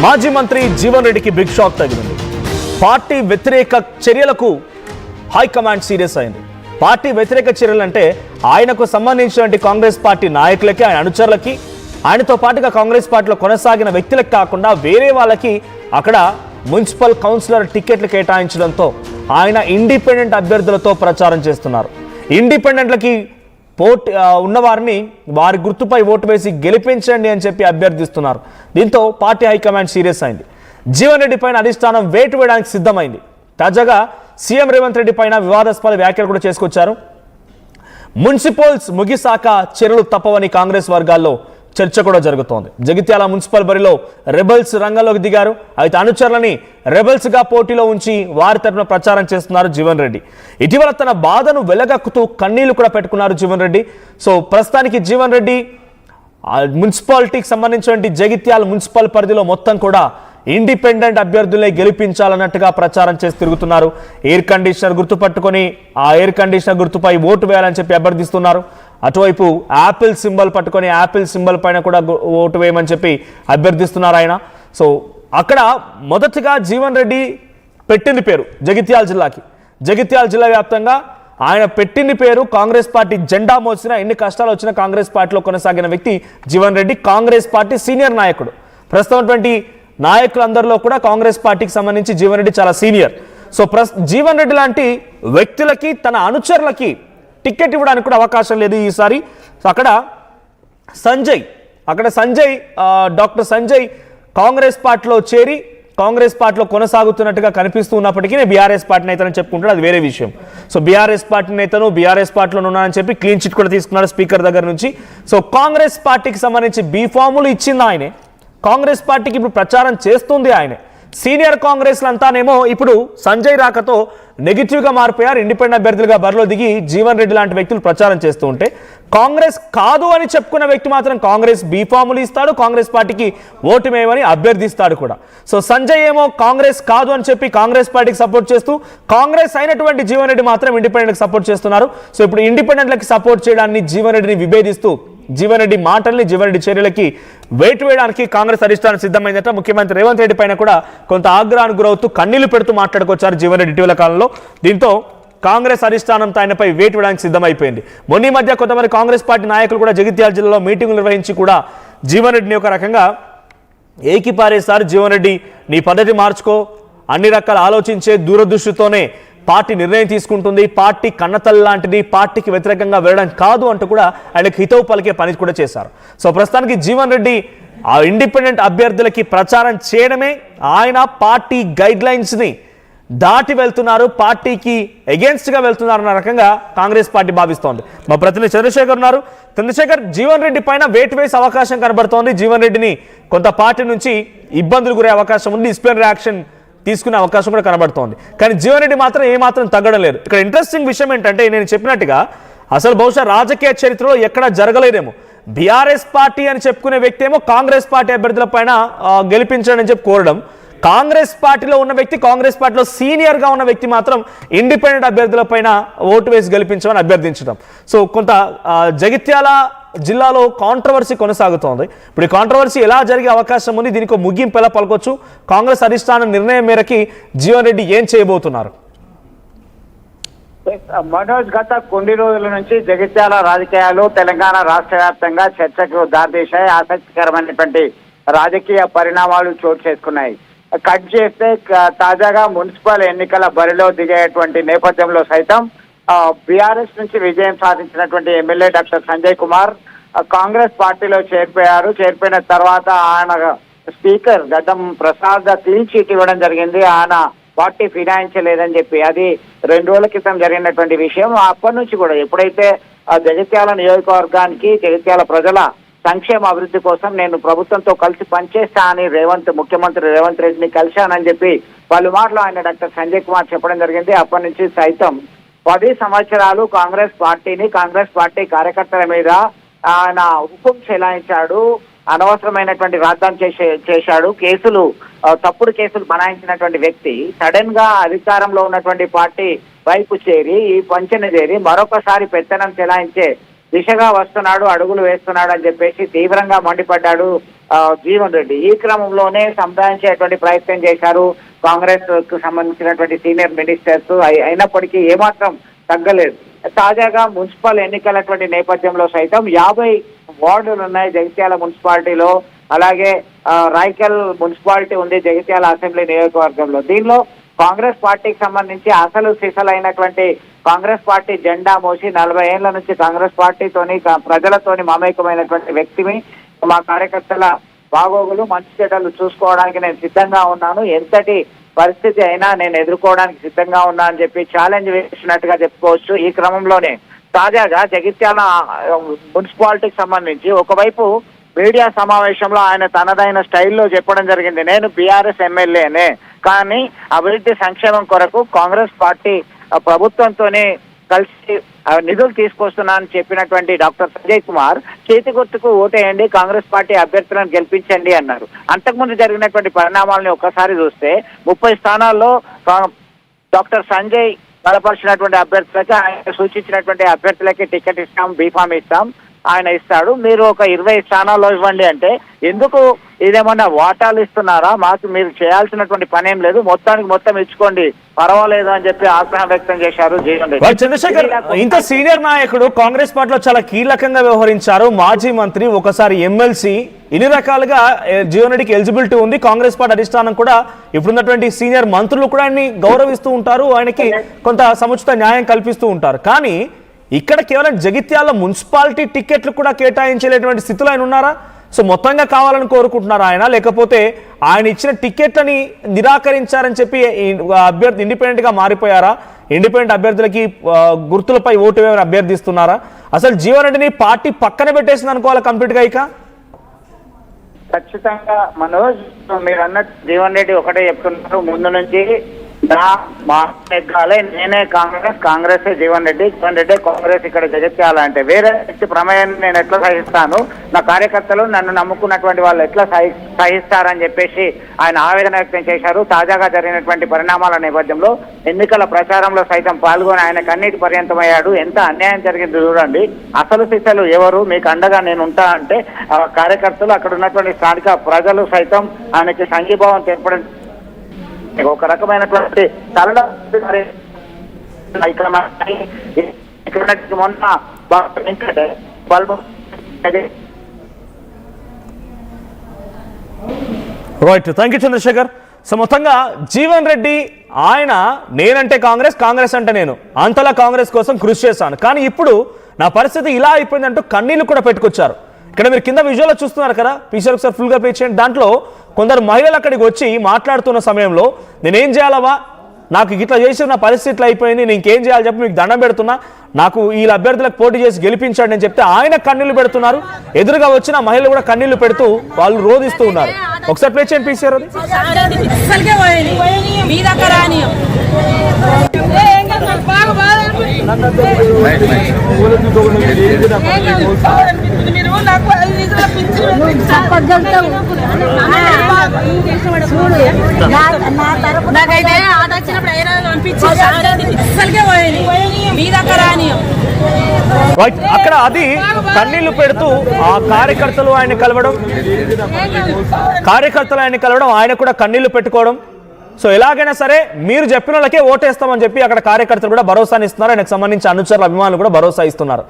మాజీ మంత్రి జీవన్ రెడ్డికి big shock తగిలింది. పార్టీ వ్యతిరేక చర్యలకు హైకమాండ్ సీరియస్ అయింది. పార్టీ వ్యతిరేక చర్యలు అంటే ఆయనకు సంబంధించినటువంటి కాంగ్రెస్ పార్టీ నాయకులకి, ఆయన అనుచరులకి, ఆయనతో పాటుగా కాంగ్రెస్ పార్టీలో కొనసాగిన వ్యక్తులకు కాకుండా వేరే వాళ్ళకి అక్కడ మున్సిపల్ కౌన్సిలర్ టికెట్లు కేటాయించడంతో ఆయన ఇండిపెండెంట్ అభ్యర్థులతో ప్రచారం చేస్తున్నారు. ఇండిపెండెంట్లకి ఉన్నవారిని వారి గుర్తుపై ఓటు వేసి గెలిపించండి అని చెప్పి అభ్యర్థిస్తున్నారు. దీంతో పార్టీ హైకమాండ్ సీరియస్ అయింది. జీవన్ రెడ్డి పైన అధిష్టానం వేటు వేయడానికి సిద్ధమైంది. తాజాగా సీఎం రేవంత్ రెడ్డి పైన వివాదాస్పద వ్యాఖ్యలు కూడా చేసుకొచ్చారు. మున్సిపల్స్ ముగిసాక చర్యలు తప్పవని కాంగ్రెస్ వర్గాల్లో చర్చ కూడా జరుగుతోంది. జగిత్యాల మున్సిపల్ బరిలో రెబల్స్ రంగంలోకి దిగారు. అయితే అనుచరులని రెబల్స్ గా పోటీలో ఉంచి వారి తరఫున ప్రచారం చేస్తున్నారు జీవన్ రెడ్డి. ఇటీవల తన బాధను వెలగక్కుతూ కన్నీళ్లు కూడా పెట్టుకున్నారు జీవన్ రెడ్డి. సో ప్రస్తుతానికి జీవన్ రెడ్డి మున్సిపాలిటీకి సంబంధించినటువంటి జగిత్యాల మున్సిపల్ పరిధిలో మొత్తం కూడా ఇండిపెండెంట్ అభ్యర్థులే గెలిపించాలన్నట్టుగా ప్రచారం చేసి తిరుగుతున్నారు. ఎయిర్ కండిషనర్ గుర్తు పట్టుకొని ఆ ఎయిర్ కండిషనర్ గుర్తుపై ఓటు వేయాలని చెప్పి అభ్యర్థిస్తున్నారు. అటువైపు యాపిల్ సింబల్ పట్టుకొని యాపిల్ సింబల్ పైన కూడా ఓటు వేయమని చెప్పి అభ్యర్థిస్తున్నారు ఆయన. సో అక్కడ మొదటిగా జీవన్ రెడ్డి పెట్టింది పేరు జగిత్యాల జిల్లాకి. జగిత్యాల జిల్లా వ్యాప్తంగా ఆయన పెట్టింది పేరు. కాంగ్రెస్ పార్టీ జెండా మోసిన, ఎన్ని కష్టాలు వచ్చినా కాంగ్రెస్ పార్టీలో కొనసాగిన వ్యక్తి జీవన్ రెడ్డి. కాంగ్రెస్ పార్టీ సీనియర్ నాయకుడు. ప్రస్తుతం నాయకులందరిలో కూడా కాంగ్రెస్ పార్టీకి సంబంధించి జీవన్ రెడ్డి చాలా సీనియర్. సో జీవన్ రెడ్డి లాంటి వ్యక్తులకి, తన అనుచరులకి టికెట్ ఇవ్వడానికి కూడా అవకాశం లేదు ఈసారి. సో అక్కడ సంజయ్ డాక్టర్ సంజయ్ కాంగ్రెస్ పార్టీలో చేరి కాంగ్రెస్ పార్టీలో కొనసాగుతున్నట్టుగా కనిపిస్తూ ఉన్నప్పటికీ బీఆర్ఎస్ పార్టీ నేతను చెప్పుకుంటాడు, అది వేరే విషయం. సో బీఆర్ఎస్ పార్టీ నేతను బీఆర్ఎస్ పార్టీలో ఉన్నానని చెప్పి క్లీన్ చిట్ కూడా తీసుకున్నాడు స్పీకర్ దగ్గర నుంచి. సో కాంగ్రెస్ పార్టీకి సంబంధించి బీఫాములు ఇచ్చింది ఆయనే. కాంగ్రెస్ పార్టీకి ఇప్పుడు ప్రచారం చేస్తుంది ఆయనే. సీనియర్ కాంగ్రెస్లంతానేమో ఇప్పుడు సంజయ్ రాకతో నెగిటివ్గా మారిపోయారు. ఇండిపెండెంట్ అభ్యర్థులుగా బరిలో దిగి జీవన్ రెడ్డి లాంటి వ్యక్తులు ప్రచారం చేస్తూ ఉంటే, కాంగ్రెస్ కాదు అని చెప్పుకున్న వ్యక్తి మాత్రం కాంగ్రెస్ బీఫాములు ఇస్తాడు, కాంగ్రెస్ పార్టీకి ఓటు వేయమని అభ్యర్థిస్తాడు కూడా. సో సంజయ్ ఏమో కాంగ్రెస్ కాదు అని చెప్పి కాంగ్రెస్ పార్టీకి సపోర్ట్ చేస్తూ, కాంగ్రెస్ అయినటువంటి జీవన్ రెడ్డి మాత్రం ఇండిపెండెంట్కి సపోర్ట్ చేస్తున్నారు. సో ఇప్పుడు ఇండిపెండెంట్లకి సపోర్ట్ చేయడాన్ని జీవన్ రెడ్డిని విభేదిస్తూ జీవన్ రెడ్డి మాటల్ని, జీవన్ రెడ్డి చర్యలకి వేటు వేయడానికి కాంగ్రెస్ అధిష్టానం సిద్ధమైందట. ముఖ్యమంత్రి రేవంత్ రెడ్డి పైన కూడా కొంత ఆగ్రహానికి గురవుతూ కన్నీళ్లు పెడుతూ మాట్లాడుకొచ్చారు జీవన్ రెడ్డి ఇటీవల కాలంలో. దీంతో కాంగ్రెస్ అధిష్టానం ఆయనపై వేటు వేయడానికి సిద్ధమైపోయింది. మొన్న మధ్య కొంతమంది కాంగ్రెస్ పార్టీ నాయకులు కూడా జగిత్యాల జిల్లాలో మీటింగులు నిర్వహించి కూడా జీవన్ రెడ్డిని ఒక రకంగా ఏకిపారేశారు. జీవన్ రెడ్డి, నీ పద్ధతి మార్చుకో, అన్ని రకాల ఆలోచించే దూరదృష్టితోనే పార్టీ నిర్ణయం తీసుకుంటుంది, పార్టీ కన్నతల్లి లాంటిది, పార్టీకి వ్యతిరేకంగా వెళ్ళడం కాదు అంటూ కూడా ఆయనకు హితవు పలికే పని కూడా చేశారు. సో ప్రస్తుతానికి జీవన్ రెడ్డి ఆ ఇండిపెండెంట్ అభ్యర్థులకి ప్రచారం చేయడమే, ఆయన పార్టీ గైడ్ లైన్స్ని దాటి వెళ్తున్నారు, పార్టీకి అగేన్స్ట్గా వెళ్తున్నారు అన్న రకంగా కాంగ్రెస్ పార్టీ భావిస్తోంది. మా ప్రతినిధి చంద్రశేఖర్ ఉన్నారు. చంద్రశేఖర్, జీవన్ రెడ్డి పైన వేటు వేసే అవకాశం కనబడుతోంది. జీవన్ రెడ్డిని కొంత పార్టీ నుంచి ఇబ్బందులు గురే అవకాశం ఉంది, డిసిప్లినరీ యాక్షన్ తీసుకునే అవకాశం కూడా కనబడుతోంది. కానీ జీవన్ రెడ్డి మాత్రం ఏమాత్రం తగ్గడం లేదు. ఇక్కడ ఇంట్రెస్టింగ్ విషయం ఏంటంటే, నేను చెప్పినట్టుగా అసలు బహుశా రాజకీయ చరిత్రలో ఎక్కడా జరగలేదేమో. బీఆర్ఎస్ పార్టీ అని చెప్పుకునే వ్యక్తి ఏమో కాంగ్రెస్ పార్టీ అభ్యర్థుల పైన గెలిపించండి అని చెప్పి కోరడం, కాంగ్రెస్ పార్టీలో ఉన్న వ్యక్తి, కాంగ్రెస్ పార్టీలో సీనియర్గా ఉన్న వ్యక్తి మాత్రం ఇండిపెండెంట్ అభ్యర్థుల పైన ఓటు వేసి గెలిపించమని అభ్యర్థించడం. సో కొంత జగిత్యాల జిల్లాలో కాంట్రవర్సీ కొనసాగుతోంది. ఇప్పుడు ఈ కాంట్రవర్సీ ఎలా జరిగే అవకాశం ఉంది, దీనికి ముగింపు ఎలా పలకొచ్చు, కాంగ్రెస్ అధిష్టానం నిర్ణయం మేరకి జీవన్ రెడ్డి ఏం చేయబోతున్నారు? మనోజ్, గత కొన్ని రోజుల నుంచి జగిత్యాల రాజకీయాలు తెలంగాణ రాష్ట్ర వ్యాప్తంగా చర్చకు దారితీశాయి. ఆసక్తికరమైనటువంటి రాజకీయ పరిణామాలు చోటు చేసుకున్నాయి. కట్ చేస్తే తాజాగా మున్సిపల్ ఎన్నికల బరిలో దిగేటువంటి నేపథ్యంలో సైతం బీఆర్ఎస్ నుంచి విజయం సాధించినటువంటి ఎమ్మెల్యే డాక్టర్ సంజయ్ కుమార్ కాంగ్రెస్ పార్టీలో చేరిపోయారు. చేరిపోయిన తర్వాత ఆయన స్పీకర్ గడ్డం ప్రసాద్ క్లీన్ చీట్ ఇవ్వడం జరిగింది. ఆయన పార్టీ ఫినాయించలేదని చెప్పి, అది 2 రోజుల క్రితం జరిగినటువంటి విషయం. అప్పటి నుంచి కూడా ఎప్పుడైతే జగిత్యాల నియోజకవర్గానికి, జగిత్యాల ప్రజల సంక్షేమ అభివృద్ధి కోసం నేను ప్రభుత్వంతో కలిసి పనిచేస్తా అని ముఖ్యమంత్రి రేవంత్ రెడ్డిని కలిశానని చెప్పి పలుమార్లు ఆయన డాక్టర్ సంజయ్ కుమార్ చెప్పడం జరిగింది. అప్పటి నుంచి సైతం 10 సంవత్సరాలు కాంగ్రెస్ పార్టీ కార్యకర్తల మీద ఆయన హుకుం చెలాయించాడు, అనవసరమైనటువంటి రాద్దాం చేశాడు, తప్పుడు కేసులు బనాయించినటువంటి వ్యక్తి సడన్ గా అధికారంలో ఉన్నటువంటి పార్టీ వైపు చేరి, ఈ పంచన చేరి మరొకసారి పెత్తనం చెలాయించే దిశగా వస్తున్నాడు, అడుగులు వేస్తున్నాడు అని చెప్పేసి తీవ్రంగా మండిపడ్డాడు జీవన్ రెడ్డి. ఈ క్రమంలోనే సంపాదించేటువంటి ప్రయత్నం చేశారు కాంగ్రెస్ కు సంబంధించినటువంటి సీనియర్ మినిస్టర్స్. అయినప్పటికీ ఏమాత్రం తగ్గలేదు. తాజాగా మున్సిపల్ ఎన్నికలటువంటి నేపథ్యంలో సైతం 50 వార్డులు ఉన్నాయి జగిత్యాల మున్సిపాలిటీలో. అలాగే రాయకల్ మున్సిపాలిటీ ఉంది జగిత్యాల అసెంబ్లీ నియోజకవర్గంలో. దీనిలో కాంగ్రెస్ పార్టీకి సంబంధించి అసలు సిసలైనటువంటి కాంగ్రెస్ పార్టీ జెండా మోసి 40 ఏళ్ల నుంచి కాంగ్రెస్ పార్టీతోని ప్రజలతోని మమేకమైనటువంటి వ్యక్తిని, మా కార్యకర్తల బాగోగులు మంచి చెడ్డలు చూసుకోవడానికి నేను సిద్ధంగా ఉన్నాను, ఎంతటి పరిస్థితి అయినా నేను ఎదుర్కోవడానికి సిద్ధంగా ఉన్నా అని చెప్పి ఛాలెంజ్ వేసినట్టుగా చెప్పుకోవచ్చు. ఈ క్రమంలోనే తాజాగా జగిత్యాల మున్సిపాలిటీకి సంబంధించి ఒకవైపు మీడియా సమావేశంలో ఆయన తనదైన స్టైల్లో చెప్పడం జరిగింది, నేను బీఆర్ఎస్ ఎమ్మెల్యేనే, కానీ అభివృద్ధి సంక్షేమం కొరకు కాంగ్రెస్ పార్టీ ప్రభుత్వంతోనే కలిసి నిధులు తీసుకొస్తున్నా అని చెప్పినటువంటి డాక్టర్ సంజయ్ కుమార్ చేతి గుర్తుకు ఓటేయండి, కాంగ్రెస్ పార్టీ అభ్యర్థులను గెలిపించండి అన్నారు. అంతకుముందు జరిగినటువంటి పరిణామాలను ఒక్కసారి చూస్తే 30 స్థానాల్లో డాక్టర్ సంజయ్ బలపరిచినటువంటి అభ్యర్థులకి, ఆయన సూచించినటువంటి అభ్యర్థులకి టికెట్ ఇస్తాం, బీఫామ్ ఇస్తాం, ఆయన ఇస్తాడు. మీరు ఒక 20 స్థానాల్లో ఇవ్వండి అంటే ఎందుకు ఇదేమన్నా వాటాలు ఇస్తున్నారా, మాకు మీరు చేయాల్సినటువంటి పని ఏం లేదు, మొత్తానికి మొత్తం ఇచ్చుకోండి పర్వాలేదు అని చెప్పి ఆగ్రహం వ్యక్తం చేశారు జీవన్ రెడ్డి. చంద్రశేఖర్, ఇంత సీనియర్ నాయకుడు కాంగ్రెస్ పార్టీలో చాలా కీలకంగా వ్యవహరించారు, మాజీ మంత్రి, ఒకసారి ఎమ్మెల్సీ, ఇన్ని రకాలుగా జీవన్ రెడ్డికి ఎలిజిబిలిటీ ఉంది. కాంగ్రెస్ పార్టీ అధిష్టానం కూడా ఇప్పుడున్నటువంటి సీనియర్ మంత్రులు కూడా ఆయన్ని గౌరవిస్తూ ఉంటారు, ఆయనకి కొంత సముచిత న్యాయం కల్పిస్తూ ఉంటారు. కానీ ఇక్కడ కేవలం జగిత్యాల మున్సిపాలిటీ టికెట్లు కూడా కేటాయించలేటువంటి స్థితిలో ఆయన ఉన్నారా? సో మొత్తంగా కావాలని కోరుకుంటున్నారా ఆయన, లేకపోతే ఆయన ఇచ్చిన టికెట్లని నిరాకరించారని చెప్పి అభ్యర్థి ఇండిపెండెంట్గా మారిపోయారా? ఇండిపెండెంట్ అభ్యర్థులకి గుర్తులపై ఓటు వేయని అభ్యర్థిస్తున్నారా? అసలు జీవన్ రెడ్డిని పార్టీ పక్కన పెట్టేసింది అనుకోవాలి కంప్లీట్గా. ఇక ఖచ్చితంగా మనోజ్, మీరు అన్నట్టు జీవన్ రెడ్డి ఒకటే చెప్తున్నారు, ముందు నుంచి మా ఎగ్గాలే, నేనే కాంగ్రెస్ జీవన్ రెడ్డి కాంగ్రెస్ ఇక్కడ జగిత్యాల అంటే వేరే వ్యక్తి ప్రమేయాన్ని నేను ఎట్లా సహిస్తాను, నా కార్యకర్తలు నన్ను నమ్ముకున్నటువంటి వాళ్ళు ఎట్లా సహిస్తారని చెప్పేసి ఆయన ఆవేదన వ్యక్తం చేశారు. తాజాగా జరిగినటువంటి పరిణామాల నేపథ్యంలో ఎన్నికల ప్రచారంలో సైతం పాల్గొని ఆయన కన్నీటి పర్యంతమయ్యాడు. ఎంత అన్యాయం జరిగింది చూడండి, అసలు శిశలు ఎవరు, మీకు అండగా నేను ఉంటా అంటే కార్యకర్తలు, అక్కడ ఉన్నటువంటి స్థానిక ప్రజలు సైతం ఆయనకి సంఘీభావం తెలపడం ఒక రకమైనటువంటి తరల మొన్న right, thank you Chandrashekar. So మొత్తంగా జీవన్ రెడ్డి ఆయన నేనంటే కాంగ్రెస్ అంటే నేను అంతలా కాంగ్రెస్ కోసం కృషి చేశాను, కానీ ఇప్పుడు నా పరిస్థితి ఇలా అయిపోయిందంటూ కన్నీళ్లు కూడా పెట్టుకొచ్చారు. ఇక్కడ మీరు కింద విజువల్లో చూస్తున్నారు కదా, పీసీఆర్ ఒకసారి ఫుల్గా ప్లే చేయండి. దాంట్లో కొందరు మహిళలు అక్కడికి వచ్చి మాట్లాడుతున్న సమయంలో నేనేం చేయాలవా, నాకు ఇట్లా చేసి నా పరిస్థితి ఇట్లా అయిపోయింది, నేను ఇంకేం చేయాలి చెప్పి మీకు దండం పెడుతున్నా, నాకు ఈ అభ్యర్థులకు పోటీ చేసి గెలిపించండి అని చెప్తే ఆయన కన్నీళ్లు పెడుతున్నారు. ఎదురుగా వచ్చిన మహిళలు కూడా కన్నీళ్లు పెడుతూ వాళ్ళు రోధిస్తూ ఉన్నారు. ఒకసారి ప్లే చేయండి పీసీఆర్. నాకైతే ఆట వచ్చినప్పుడు అక్కడ అది కన్నీళ్లు పెడుతూ ఆ కార్యకర్తలు ఆయన కలవడం, ఆయన కూడా కన్నీళ్లు పెట్టుకోవడం. సో ఎలాగైనా సరే మీరు చెప్పిన వాళ్ళకే ఓటేస్తామని చెప్పి అక్కడ కార్యకర్తలు కూడా భరోసాని ఇస్తున్నారు, ఆయనకు సంబంధించి అనుచరుల అభిమానులు కూడా భరోసా ఇస్తున్నారు.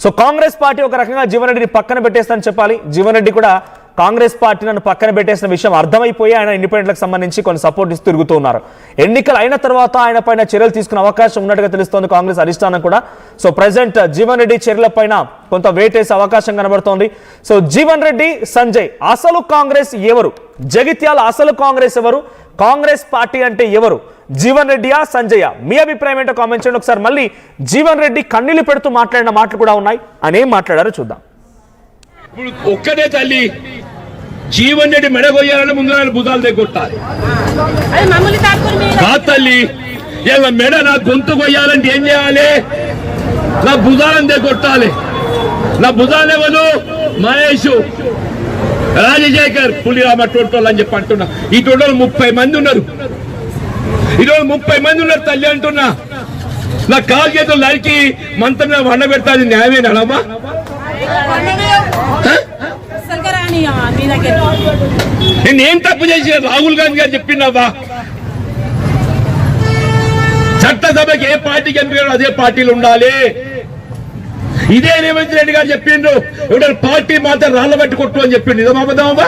సో కాంగ్రెస్ పార్టీ ఒక రకంగా జీవన్ రెడ్డిని పక్కన పెట్టేస్తానని చెప్పాలి. జీవన్ రెడ్డి కూడా కాంగ్రెస్ పార్టీ నన్ను పక్కన పెట్టేసిన విషయం అర్థమైపోయి ఆయన ఇండిపెండెంట్లకు సంబంధించి కొన్ని సపోర్ట్ ఇస్తూ తిరుగుతూ ఉన్నారు. ఎన్నికలు అయిన తర్వాత ఆయన పైన చర్యలు తీసుకునే అవకాశం ఉన్నట్టుగా తెలుస్తోంది కాంగ్రెస్ అధిష్టానం కూడా. సో ప్రెసెంట్ జీవన్ రెడ్డి చర్యల పైన కొంత వెయిట్ వేసే అవకాశం కనబడుతోంది. సో జీవన్ రెడ్డి, సంజయ్ అసలు కాంగ్రెస్ ఎవరు, జగిత్యాల అసలు కాంగ్రెస్ ఎవరు, కాంగ్రెస్ పార్టీ అంటే ఎవరు, జీవన్ రెడ్డియా సంజయ్య? మీ అభిప్రాయం ఏంటో కామెంట్ చేయండి. ఒకసారి మళ్ళీ జీవన్ రెడ్డి కన్నీళ్లు పెడుతూ మాట్లాడిన మాటలు కూడా ఉన్నాయి, అని ఏం మాట్లాడారో చూద్దాం. ఒక్కడే తల్లి జీవన్ రెడ్డి మెడగొయ్యాలని ముందు భుజాలు దగ్గొట్టాలి కా తల్లి, ఇలా మెడ నా గొంతు కొయ్యాలంటే ఏం చేయాలి, నా భుజాలను దగ్గొట్టాలి. నా భుజాలు ఎవరు, మహేష్, రాజశేఖర్, పులిరామ టోటోళ్ళు అని చెప్పి అంటున్నా. ఈ టోటోలు 30 మంది ఉన్నారు, ఈరోజు 30 మంది ఉన్నారు తల్లి అంటున్నా. నా కాలు చేతులు నరికి మంత్రం వండ పెడతా, న్యాయమేనాడమ్మా? మీ దగ్గర నేనేం తప్పు చేసిన రాహుల్ గాంధీ గారు చెప్పిండవ్వా చట్టసభకి ఏ పార్టీకి ఎంపిక అదే పార్టీలు ఉండాలి. ఇదే రేవంత్ రెడ్డి గారు చెప్పిండ్రు ఎవడ పార్టీ మాత్రం రాళ్ళ బట్టి కొట్టు అని చెప్పిండు. నిజమాబద్దమ్మా?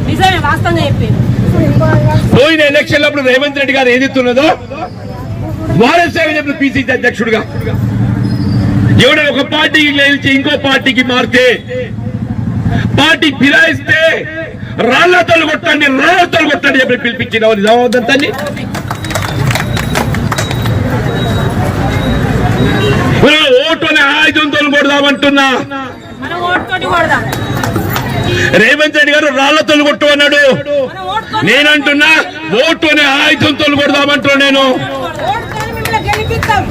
నిజమే, వాస్తవంగా చెప్పింది. పోయిన ఎలక్షన్ అప్పుడు రేవంత్ రెడ్డి గారు ఏదిస్తున్నదో వారసేగా చెప్పిన పిసిసి అధ్యక్షుడిగా ఎవడ ఒక పార్టీకి గెలిచి ఇంకో పార్టీకి మారితే పార్టీ ఫిరాయిస్తే రాళ్లతో కొట్టండి చెప్పి పిలిపించిన నిజామవుతుందని ఓటు అనే ఆయుధంతో కొడదామంటున్నా. మనం ఓటుతోటి కొడదాం. రేవంత్ రెడ్డి గారు రాళ్లతో కొట్టు అన్నాడు. నేనంటున్నా ఓటు అనే ఆయుధంతో కొడదామంటున్నా. నేను ఓటుతోని మిమ్మల్ని గెలిపిస్తాం.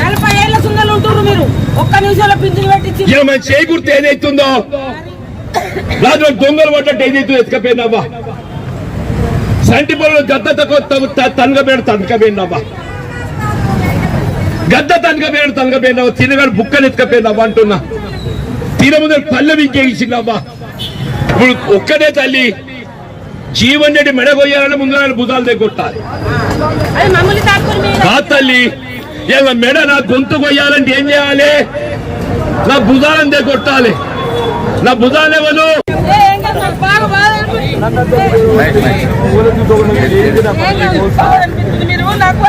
40 ఏళ్ల సుందలు ఉంటున్నారు మీరు. ఒక్క నిమిషంలో పింఛను పెట్టించి ఇలా మన చేకూర్తి ఏదైతుందో రాజు దొంగలు పడ్డట్టు ఏదైతుందో ఎత్తుకపోయినావా సంటి పొలం గద్ద తనకపోయినావా గద్ద తనకపోయినావా తినగాడు బుక్కలు ఎత్తుకపోయినావా అంటున్నా. తిన ముందు పల్లె వింకేసినావా. ఇప్పుడు ఒక్కడే తల్లి జీవన్ రెడ్డి మెడగొయ్యాలని ముందు భుజాలు దగ్గొట్టాలి. అది మమ్మల్ని తాకుని మీద కా తల్లి ఇలా మెడ నా గొంతు కొయ్యాలంటే ఏం చేయాలి? నా భుజాలను దగ్గొట్టాలి. నా భుజాలు ఎవరు? ఏం కాదు, నాకు బాగా బాధ అనిపిస్తుంది. మీరు నాకు